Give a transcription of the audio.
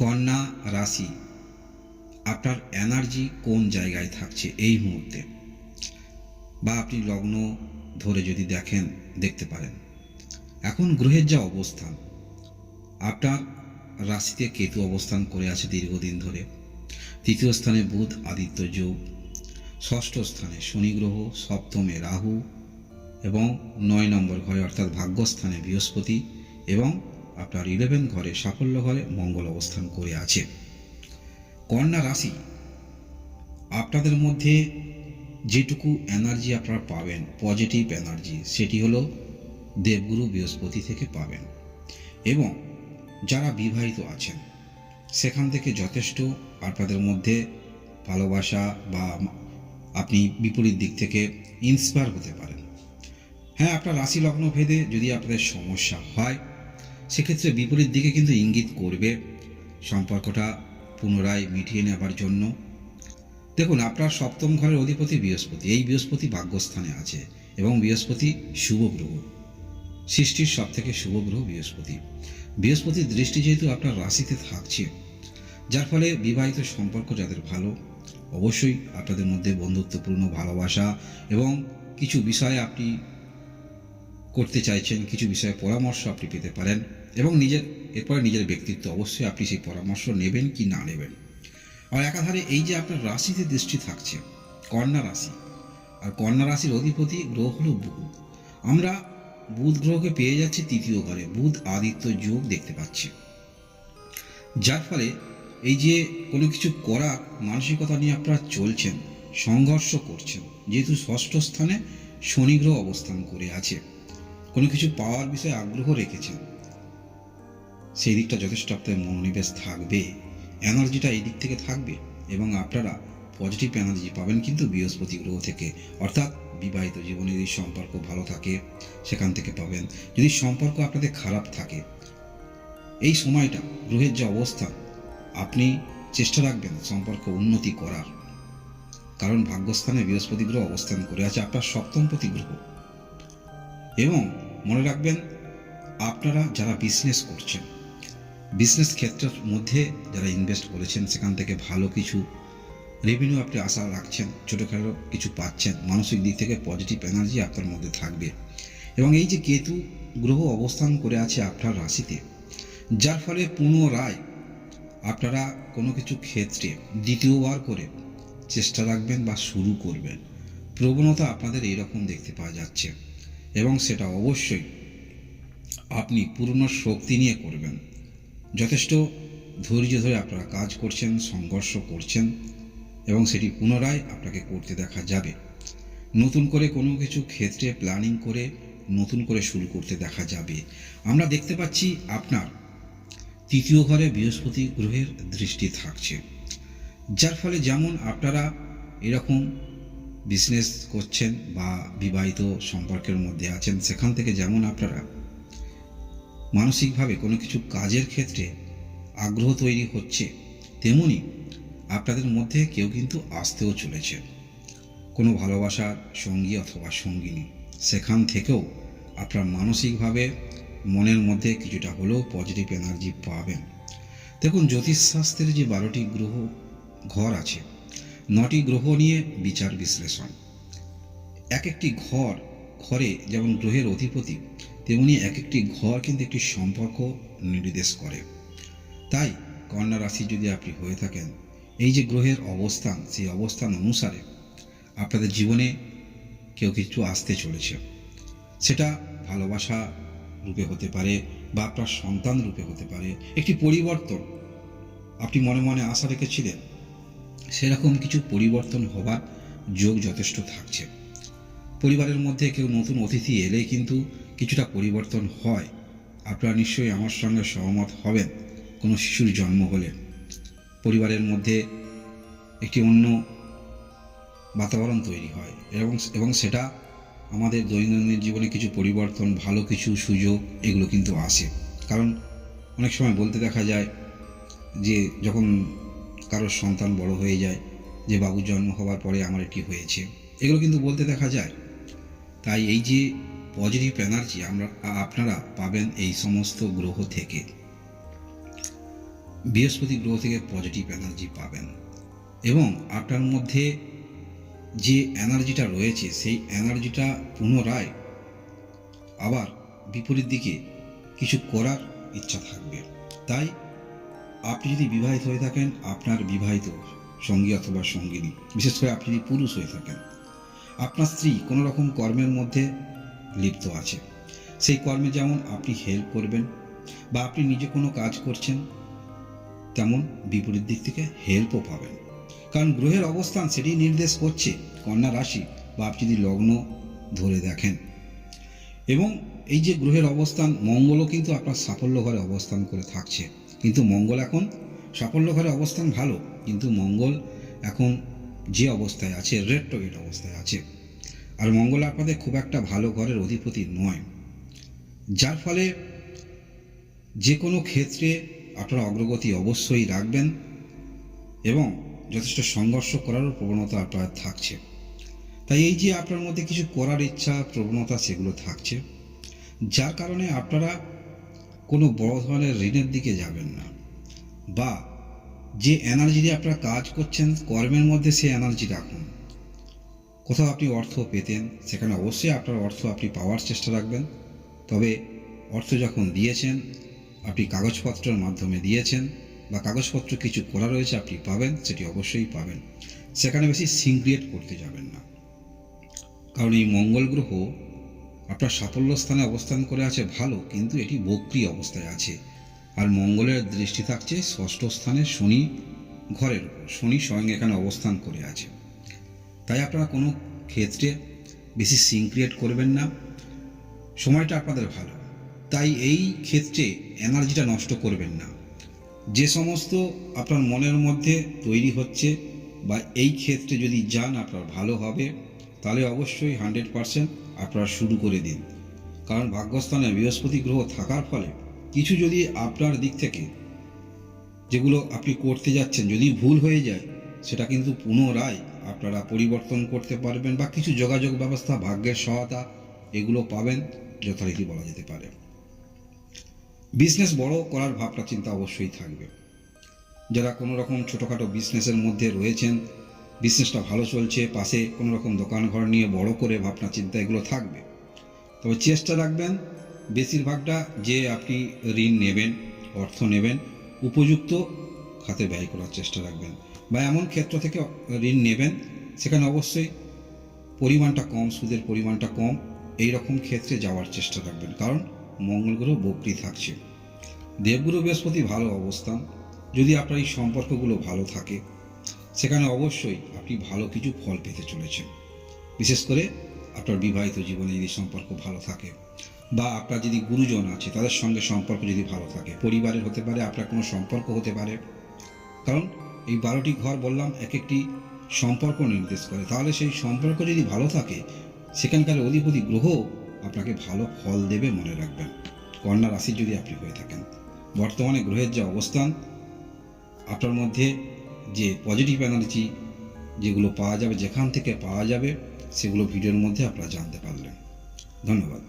কন্যা রাশি, আপনার এনার্জি কোন জায়গায় থাকছে এই মুহূর্তে, বা আপনি লগ্ন ধরে যদি দেখতে পারেন এখন গ্রহের যা অবস্থান, আপনার রাশিতে কেতু অবস্থান করে আছে দীর্ঘদিন ধরে। তৃতীয় স্থানে বুধ আদিত্য যোগ, ষষ্ঠ স্থানে শনি গ্রহ, সপ্তমে রাহু এবং 9 নম্বর ঘরে অর্থাৎ ভাগ্যস্থানে বৃহস্পতি এবং আপনার 11 ঘরে সাফল্য ঘরে মঙ্গল অবস্থান করে আছে। কন্যা রাশি, আপনাদের মধ্যে যেটুকু এনার্জি আপনারা পাবেন, পজিটিভ এনার্জি, সেটি হলো দেবগুরু বৃহস্পতি থেকে পাবেন। এবং যারা বিবাহিত আছেন সেখান থেকে যথেষ্ট আপনাদের মধ্যে ভালোবাসা বা আপনি বিপরীত দিক থেকে ইন্সপায়ার হতে পারেন। হ্যাঁ, আপনার রাশি লগ্ন ভেদে যদি আপনাদের সমস্যা হয় সেক্ষেত্রে বিপরীত দিকে কিন্তু ইঙ্গিত করবে সম্পর্কটা পুনরায় মিটিয়ে নেবার জন্য। দেখুন, আপনার সপ্তম ঘরের অধিপতি বৃহস্পতি, এই বৃহস্পতি ভাগ্যস্থানে আছে এবং বৃহস্পতি শুভ গ্রহ, সৃষ্টির সব থেকে শুভ গ্রহ বৃহস্পতি। বৃহস্পতির দৃষ্টি যেহেতু আপনার রাশিতে থাকছে, যার ফলে বিবাহিত সম্পর্ক যাদের ভালো, অবশ্যই আপনাদের মধ্যে বন্ধুত্বপূর্ণ ভালোবাসা এবং কিছু বিষয়ে আপনি করতে চাইছেন, কিছু বিষয়ে পরামর্শ আপনি পেতে পারেন এবং এরপরে নিজের ব্যক্তিত্ব, অবশ্যই আপনি সেই পরামর্শ নেবেন কি না নেবেন। আর একাধারে এই যে আপনার রাশিতে দৃষ্টি থাকছে কন্যা রাশি, আর কন্যা রাশির অধিপতি গ্রহ হল বুধ। আমরা বুধ গ্রহকে পেয়ে যাচ্ছি তৃতীয় ঘরে, বুধ আদিত্য যোগ দেখতে পাচ্ছি, যার ফলে এই যে কোনো কিছু করার মানসিকতা নিয়ে আপনারা চলছেন, সংঘর্ষ করছেন, যেহেতু ষষ্ঠ স্থানে শনি গ্রহ অবস্থান করে আছে, কোনো কিছু পাওয়ার বিষয়ে আগ্রহ রেখেছেন, সেই দিকটা যথেষ্ট আপনাদের মনোনিবেশ থাকবে, এনার্জিটা এই দিক থেকে থাকবে এবং আপনারা পজিটিভ এনার্জি পাবেন কিন্তু বৃহস্পতি গ্রহ থেকে। অর্থাৎ বিবাহিত জীবনে যদি সম্পর্ক ভালো থাকে সেখান থেকে পাবেন, যদি সম্পর্ক আপনাদের খারাপ থাকে এই সময়টা গ্রহের যে অবস্থান, আপনি চেষ্টা রাখবেন সম্পর্ক উন্নতি করার, কারণ ভাগ্যস্থানে বৃহস্পতি গ্রহ অবস্থান করে আছে আপনার সপ্তমপতি গ্রহ। এবং মনে রাখবেন, আপনারা যারা বিজনেস করছেন, বিজনেস ক্ষেত্রের মধ্যে যারা ইনভেস্ট করেছেন সেখান থেকে ভালো কিছু রেভিনিউ আপনি আশা রাখছেন, ছোটোখাটো কিছু পাচ্ছেন, মানসিক দিক থেকে পজিটিভ এনার্জি আপনার মধ্যে থাকবে। এবং এই যে কেতু গ্রহ অবস্থান করে আছে আপনার রাশিতে, যার ফলে পুনরায় আপনারা কোনো কিছু ক্ষেত্রে দ্বিতীয়বার করে চেষ্টা রাখবেন বা শুরু করবেন, প্রবণতা আপনাদের এইরকম দেখতে পাওয়া যাচ্ছে। এবং সেটা অবশ্যই আপনি পূর্ণ শক্তি নিয়ে করবেন, যথেষ্ট ধৈর্য ধরে আপনারা কাজ করছেন, সংঘর্ষ করছেন এবং সেটি পুনরায় আপনাকে করতে দেখা যাবে। নতুন করে কোনো কিছু ক্ষেত্রে প্ল্যানিং করে নতুন করে শুরু করতে দেখা যাবে। আমরা দেখতে পাচ্ছি আপনার তৃতীয় ঘরে বৃহস্পতি গ্রহের দৃষ্টি থাকছে, যার ফলে যেমন আপনারা এরকম বিজনেস করছেন বা বিবাহিত সম্পর্কের মধ্যে আছেন, সেখান থেকে যেমন আপনারা মানসিকভাবে কোনো কিছু কাজের ক্ষেত্রে আগ্রহ তৈরি হচ্ছে, তেমনি আপনাদের মধ্যে কেউ কিন্তু আসতেও চলেছে, কোনো ভালোবাসার সঙ্গী অথবা সঙ্গিনী, সেখান থেকেও আপনার মানসিকভাবে মনের মধ্যে কিছুটা হলেও পজিটিভ এনার্জি পাবেন। দেখুন, জ্যোতিষশাস্ত্রের যে 12টি গ্রহ ঘর আছে, 9টি গ্রহ নিয়ে বিচার বিশ্লেষণ। এক একটি ঘরে যেমন গ্রহের অধিপতি, তেমনি এক একটি ঘর কিন্তু একটি সম্পর্ক নির্দেশ করে। তাই কন্যা রাশি যদি আপনি হয়ে থাকেন, এই যে গ্রহের অবস্থান, সেই অবস্থান অনুসারে আপনাদের জীবনে কেউ কিছু আসতে চলেছে, সেটা ভালোবাসা রূপে হতে পারে বা আপনার সন্তান রূপে হতে পারে। একটি পরিবর্তন আপনি মনে মনে আশা রেখেছিলেন, সেরকম কিছু পরিবর্তন হবার যোগ যথেষ্ট থাকছে। পরিবারের মধ্যে কেউ নতুন অতিথি এলে কিন্তু কিছুটা পরিবর্তন হয়। আপনারা নিশ্চয়ই আমার সঙ্গে সহমত হবেন, কোনো শিশুর জন্ম হলে পরিবারের মধ্যে একটি অন্য বাতাবরণ তৈরি হয় এবং সেটা আমাদের দৈনন্দিন জীবনে কিছু পরিবর্তন, ভালো কিছু সুযোগ এগুলো কিন্তু আসে। কারণ অনেক সময় বলতে দেখা যায় যে যখন কারোর সন্তান বড় হয়ে যায়, যে বাবুর জন্ম হওয়ার পরে আমার এটি হয়েছে, এগুলো কিন্তু বলতে দেখা যায়। তাই এই যে পজিটিভ এনার্জি আপনারা পাবেন এই সমস্ত গ্রহ থেকে। বৃহস্পতি গ্রহ থেকে পজিটিভ এনার্জি পাবেন এবং আপনার মধ্যে যে এনার্জিটা রয়েছে সেই এনার্জিটা পুনরায় আবার বিপরীত দিকে কিছু করার ইচ্ছা থাকবে। তাই আপনি যদি বিবাহিত হয়ে থাকেন, আপনার বিবাহিত সঙ্গী অথবা সঙ্গিনী, বিশেষ করে আপনি যদি পুরুষ হয়ে থাকেন, আপনার স্ত্রী কোনো রকম কর্মের মধ্যে লিপ্ত আছে। সেই কর্মে যেমন আপনি হেল্প করবেন বা আপনি নিজে কোনো কাজ করছেন, তেমন বিপরীত দিক থেকে হেল্পও পাবেন। কারণ গ্রহের অবস্থান সেটি নির্দেশ করছে কন্যা রাশি বা আপনি যদি লগ্ন ধরে দেখেন। এবং এই যে গ্রহের অবস্থান, মঙ্গলও কিন্তু আপনার সাফল্য ঘরে অবস্থান করে থাকছে। কিন্তু মঙ্গল এখন সাফল্য ঘরে অবস্থান ভালো, কিন্তু মঙ্গল এখন যে অবস্থায় আছে রেট্রোগেট অবস্থায় আছে। আর মঙ্গল আপনাদের খুব একটা ভালো ঘরের অধিপতি নয়, যার ফলে যে কোনো ক্ষেত্রে আপনারা অগ্রগতি অবশ্যই রাখবেন এবং যথেষ্ট সংঘর্ষ করারও প্রবণতা আপনার থাকছে। তাই এই যে আপনার মধ্যে কিছু করার ইচ্ছা প্রবণতা সেগুলো থাকছে, যার কারণে আপনারা কোনো বড় ধরনের ঋণের দিকে যাবেন না, বা যে এনার্জি দিয়ে আপনারা কাজ করছেন কর্মের মধ্যে সেই এনার্জি রাখুন। কোথাও আপনি অর্থ পেতেন, সেখানে অবশ্যই আপনার অর্থ আপনি পাওয়ার চেষ্টা রাখবেন। তবে অর্থ যখন দিয়েছেন, আপনি কাগজপত্রের মাধ্যমে দিয়েছেন বা কাগজপত্র কিছু করা রয়েছে আপনি পাবেন, সেটি অবশ্যই পাবেন। সেখানে বেশি সিনক্রিয়েট করতে যাবেন না, কারণ এই মঙ্গল গ্রহ আপনার সাফল্য স্থানে অবস্থান করে আছে ভালো, কিন্তু এটি বক্রী অবস্থায় আছে। আর মঙ্গলের দৃষ্টি থাকছে ষষ্ঠ স্থানে শনি ঘরের উপর, শনি স্বয়ং এখানে অবস্থান করে আছে। তাই আপনারা কোনো ক্ষেত্রে বেশি সিনক্রিয়েট করবেন না, সময়টা আপনাদের ভালো, তাই এই ক্ষেত্রে এনার্জিটা নষ্ট করবেন না। যে সমস্ত আপনার মনের মধ্যে তৈরি হচ্ছে বা এই ক্ষেত্রে যদি যান আপনার ভালো হবে, তাহলে অবশ্যই 100% আপনারা শুরু করে দিন। কারণ ভাগ্যস্থানে বৃহস্পতি গ্রহ থাকার ফলে কিছু যদি আপনার দিক থেকে যেগুলো আপনি করতে যাচ্ছেন যদি ভুল হয়ে যায়, সেটা কিন্তু পুনরায় আপনারা পরিবর্তন করতে পারবেন বা কিছু যোগাযোগ ব্যবস্থা, ভাগ্যের সহায়তা এগুলো পাবেন যথারীতি বলা যেতে পারে। বিজনেস বড় করার ভাবনা চিন্তা অবশ্যই থাকবে। যারা কোনো রকম ছোটোখাটো বিজনেসের মধ্যে রয়েছেন, বিজনেসটা ভালো চলছে, পাশে কোনো রকম দোকান ঘর নিয়ে বড় করে ভাবনা চিন্তা এগুলো থাকবে। তবে চেষ্টা রাখবেন বেশিরভাগটা যে আপনি ঋণ নেবেন, অর্থ নেবেন, উপযুক্ত খাতে ব্যয় করার চেষ্টা রাখবেন, বা এমন ক্ষেত্র থেকে ঋণ নেবেন সেখানে অবশ্যই পরিমাণটা কম, সুদের পরিমাণটা কম, এই রকম ক্ষেত্রে যাওয়ার চেষ্টা রাখবেন। কারণ মঙ্গল গ্রহ বক্রী থাকছে, দেবগুরু বৃহস্পতি ভালো অবস্থান। যদি আপনার এই সম্পর্কগুলো ভালো থাকে, সেখানে অবশ্যই আপনি ভালো কিছু ফল পেতে চলেছেন। বিশেষ করে আপনার বিবাহিত জীবনে যদি সম্পর্ক ভালো থাকে, বা আপনার যদি গুরুজন আছে তাদের সঙ্গে সম্পর্ক যদি ভালো থাকে, পরিবারের হতে পারে, আপনার কোনো সম্পর্ক হতে পারে। কারণ এই 12টি ঘর বললাম এক একটি সম্পর্ক নির্দেশ করে, তাহলে সেই সম্পর্ক যদি ভালো থাকে, সেখানকার অধিপতি গ্রহ আপনাকে ভালো ফল দেবে, মনে রাখবেন। কন্যা রাশির যদি আপনি হয়ে থাকেন, বর্তমানে গ্রহের যে অবস্থান, আপনার মধ্যে যে পজিটিভ এনার্জি যেগুলো পাওয়া যাবে, যেখান থেকে পাওয়া যাবে, সেগুলো ভিডিওর মধ্যে আপনারা জানতে পারলেন। ধন্যবাদ।